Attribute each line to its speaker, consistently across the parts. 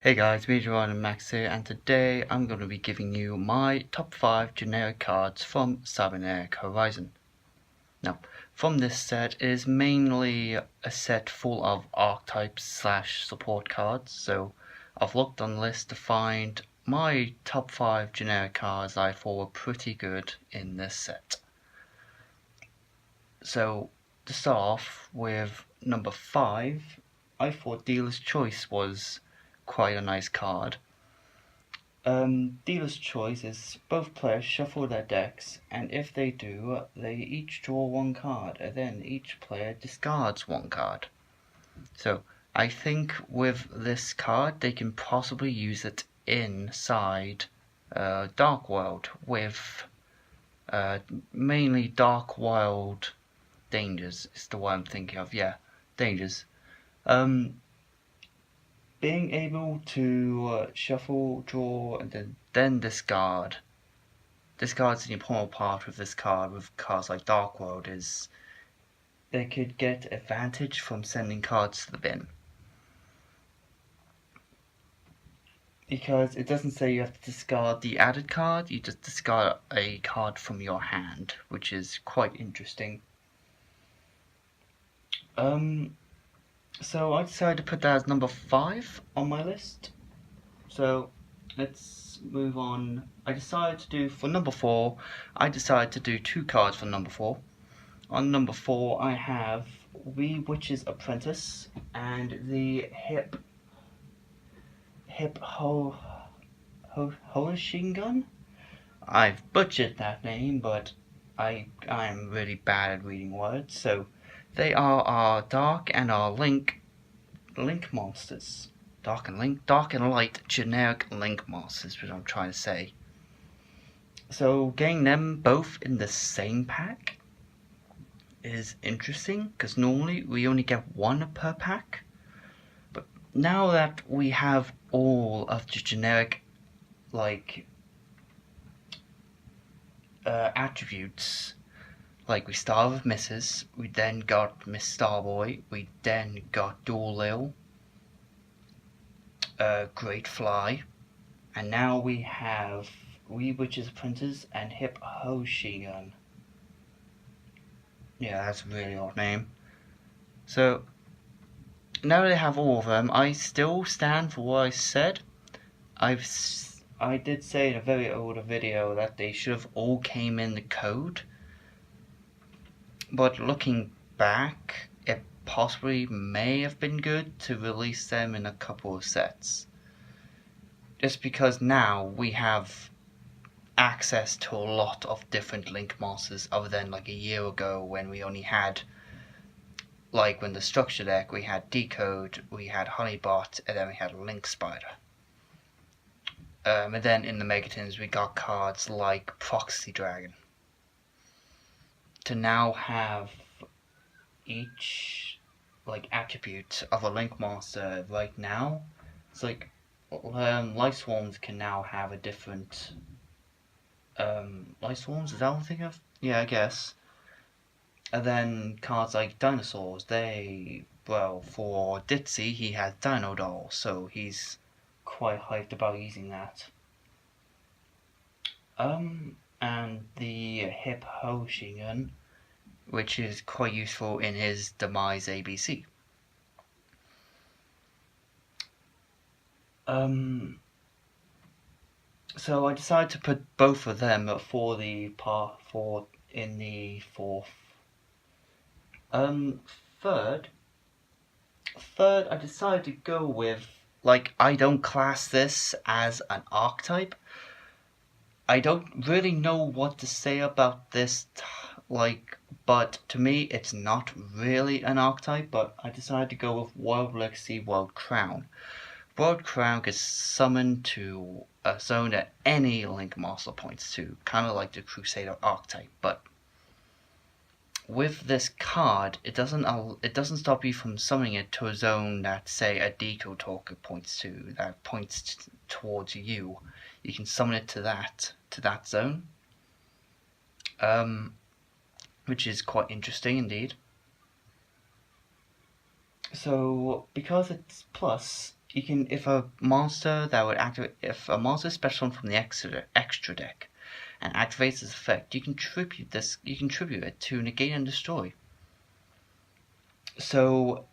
Speaker 1: Hey guys, Yugioh and Max here, and today I'm going to be giving you my top 5 generic cards from Cybernetic Horizon. Now, from this set is mainly a set full of Archtypes / support cards, so I've looked on the list to find my top 5 generic cards I thought were pretty good in this set. So, to start off with number 5, I thought Dealer's Choice was quite a nice card. Dealer's Choice is both players shuffle their decks, and if they do, they each draw one card, and then each player discards one card. So I think with this card, they can possibly use it inside Dark World with mainly Dark World dangers is the one I'm thinking of. Yeah, dangers. Being able to shuffle, draw, and then discard. Discards the important part with this card with cards like Dark World is they could get advantage from sending cards to the bin. Because it doesn't say you have to discard the added card, you just discard a card from your hand, which is quite interesting. So I decided to put that as number 5 on my list. So let's move on. I decided to do for number 4, I decided to do 2 cards for number 4. On number 4 I have The Witch's Apprentice and the Holishingun. I've butchered that name, but I'm really bad at reading words, so they are our Dark and our Link monsters. Dark and Light generic Link monsters is what I'm trying to say. So getting them both in the same pack is interesting, because normally we only get one per pack. But now that we have all of the generic attributes, like we start with Mrs., we then got Miss Starboy, we then got Dual Lil, Great Fly, and now we have Wee Witch's Apprentice and Hip Ho Shigun. Yeah, that's a really odd name. So now that I have all of them, I still stand for what I said. I did say in a very older video that they should have all came in the code, but looking back, it possibly may have been good to release them in a couple of sets. Just because now we have access to a lot of different Link monsters other than like a year ago when we only had, like when the structure deck, we had Decode, we had Honeybot, and then we had Link Spider. And then in the Megatins we got cards like Proxy Dragon. To now have each attribute of a Link monster right now, it's like Life Swarms can now have a different Life Swarms, is that what I'm thinking of? Yeah, I guess. And then cards like Dinosaurs, for Ditzy he has Dino Doll, so he's quite hyped about using that. And the Hip Ho Shigun, which is quite useful in his Demise ABC. So I decided to put both of them for the part 4 in the 4th. Third, I decided to go with, I don't class this as an archetype. I don't really know what to say about this, but to me it's not really an archetype, but I decided to go with World Legacy World Crown. World Crown is summoned to a zone that any Link monster points to, kind of like the Crusader archetype, but with this card, it doesn't stop you from summoning it to a zone that, say, a Decode Talker points to, that points towards you. You can summon it to that zone, which is quite interesting indeed. So because it's plus, you can, if a monster that would activate, if a monster special from the extra deck and activates this effect, you can tribute it to negate and destroy. So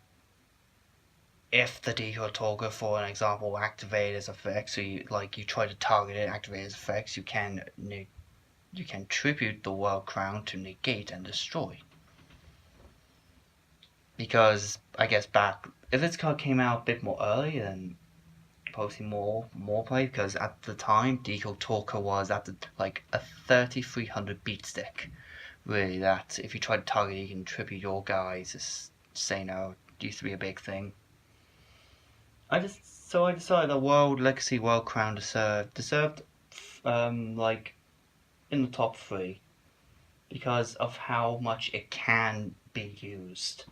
Speaker 1: if the Decoy Talker, for an example, activates its effect, so you try to target it, activate its effects, you can tribute the World Crown to negate and destroy. Because I guess if this card came out a bit more early, then probably more play. Because at the time, Decoy Talker was at a 3300 beat stick. Really, that if you try to target, you can tribute your guys. Say no, it used to be a big thing. I decided that World Crown deserved in the top 3 because of how much it can be used.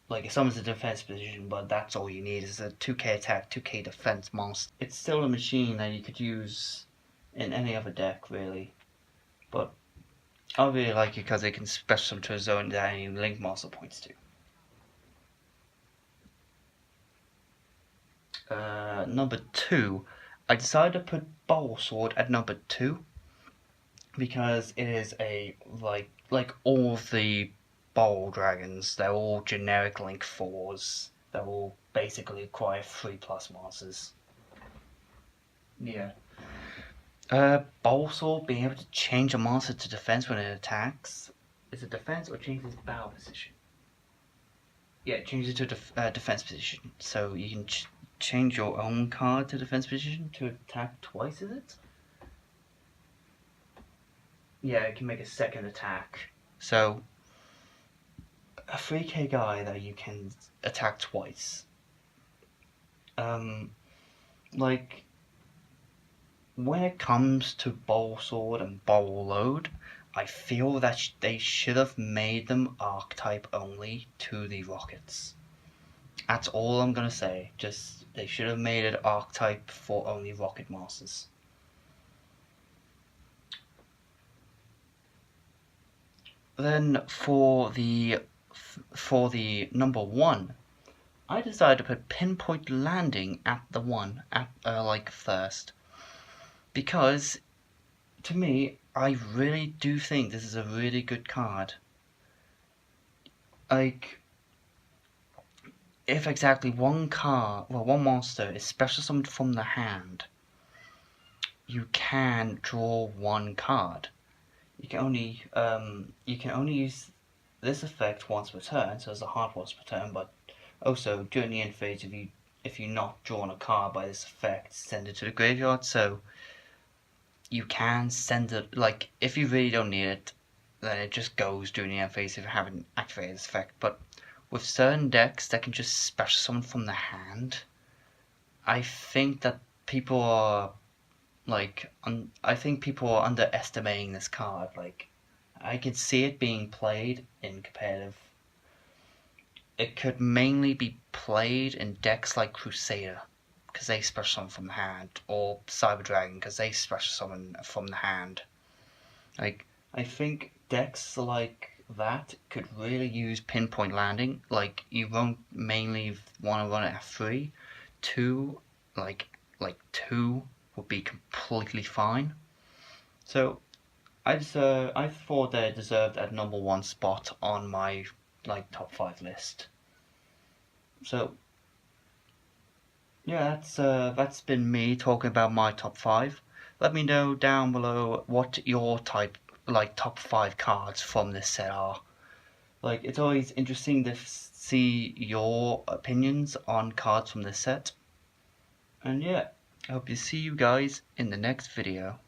Speaker 1: Like, it summons a defense position, but that's all you need is a 2k attack, 2k defense monster. It's still a machine that you could use in any other deck, really. But I really like it because it can special to a zone that any Link monster points to. Number 2, I decided to put Bowl Sword at number 2 because it is a like all of the Bowl Dragons, they're all generic Link 4s. They're all basically acquire 3+ monsters. Yeah. Bowl Sword being able to change a monster to defense when it attacks. Is it defense or changes its battle position? Yeah, it changes it to defense position. So you can change your own card to defense position to attack twice, is it? Yeah, it can make a second attack. So, a 3k guy that you can attack twice. Like, when it comes to Bowl Sword and Bowl Load, I feel that they should have made them Archetype only to the Rockets. That's all I'm gonna say. Just, they should have made it Archetype for only Rocket Masters. Then for the number 1, I decided to put Pinpoint Landing at the 1 at first, because to me, I really do think this is a really good card. Like, if exactly one monster is special summoned from the hand, you can draw 1 card. You can only use this effect once per turn, so it's a hard once per turn, but also during the end phase, if you're not drawn a card by this effect, send it to the graveyard. So you can send it, if you really don't need it, then it just goes during the end phase if you haven't activated this effect. But with certain decks that can just special summon from the hand, I think that people are underestimating this card. I could see it being played in competitive. It could mainly be played in decks like Crusader, because they special summon from the hand, or Cyber Dragon, because they special summon from the hand. I think decks like that could really use Pinpoint Landing. You won't mainly want to run it at 3. 2, 2 would be completely fine. So I thought that it deserved a number 1 spot on my top 5 list. So yeah, that's been me talking about my top 5. Let me know down below what your top 5 cards from this set are. It's always interesting to see your opinions on cards from this set. And yeah, I hope to see you guys in the next video.